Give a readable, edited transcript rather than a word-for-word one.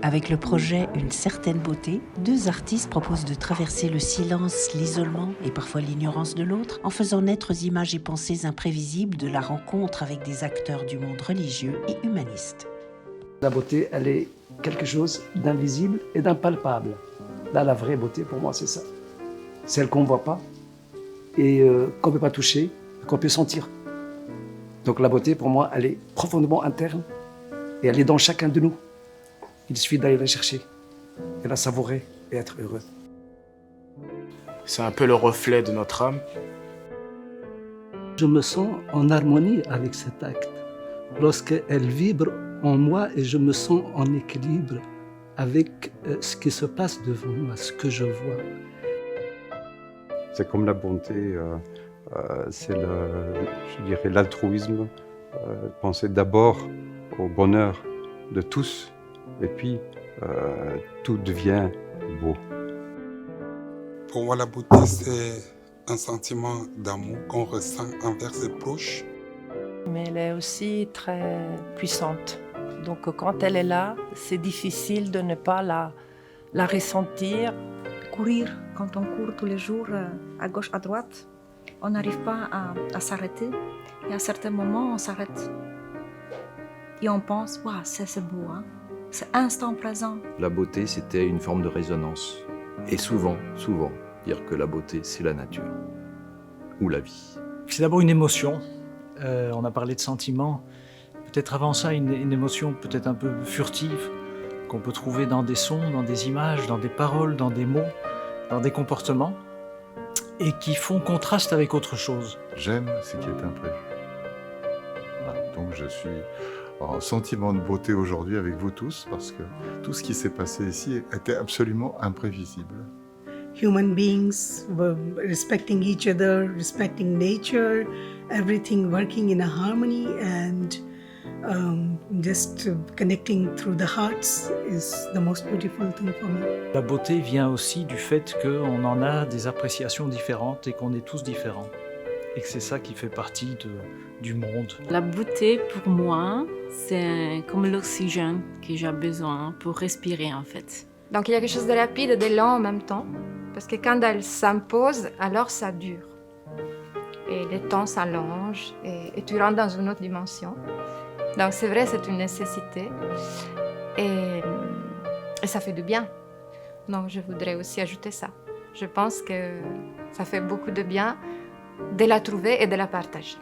Avec le projet Une certaine beauté, deux artistes proposent de traverser le silence, l'isolement et parfois l'ignorance de l'autre en faisant naître images et pensées imprévisibles de la rencontre avec des acteurs du monde religieux et humaniste. La beauté, elle est quelque chose d'invisible et d'impalpable. Là, la vraie beauté, pour moi, c'est ça. Celle qu'on ne voit pas et qu'on ne peut pas toucher, qu'on peut sentir. Donc la beauté, pour moi, elle est profondément interne et elle est dans chacun de nous. Il suffit d'aller la chercher et la savourer et être heureux. C'est un peu le reflet de notre âme. Je me sens en harmonie avec cet acte. Lorsqu'elle vibre en moi et je me sens en équilibre avec ce qui se passe devant moi, ce que je vois. C'est comme la bonté, c'est je dirais l'altruisme, penser d'abord au bonheur de tous et puis tout devient beau. Pour moi, la beauté, c'est un sentiment d'amour qu'on ressent envers ses proches. Mais elle est aussi très puissante. Donc quand elle est là, c'est difficile de ne pas la ressentir. Courir, quand on court tous les jours à gauche, à droite, on n'arrive pas à s'arrêter. Et à certains moments, on s'arrête. Et on pense, waouh, c'est beau, hein? C'est instant présent. La beauté, c'était une forme de résonance. Et souvent, dire que la beauté, c'est la nature ou la vie. C'est d'abord une émotion. On a parlé de sentiments. Peut-être avant ça, une émotion peut-être un peu furtive qu'on peut trouver dans des sons, dans des images, dans des paroles, dans des mots, dans des comportements et qui font contraste avec autre chose. J'aime ce qui est imprévu. Voilà. Donc je suis en sentiment de beauté aujourd'hui avec vous tous parce que tout ce qui s'est passé ici était absolument imprévisible. Human beings were respecting each other, respecting nature, everything working in a harmony and just connecting through the hearts is the most beautiful thing for me. La beauté vient aussi du fait qu'on en a des appréciations différentes et qu'on est tous différents. Et que c'est ça qui fait partie du monde. La beauté, pour moi, c'est comme l'oxygène que j'ai besoin pour respirer, en fait. Donc il y a quelque chose de rapide et de lent en même temps, parce que quand elle s'impose, alors ça dure. Et le temps s'allonge et tu rentres dans une autre dimension. Donc c'est vrai, c'est une nécessité et ça fait du bien. Donc je voudrais aussi ajouter ça. Je pense que ça fait beaucoup de bien de la trouver et de la partager.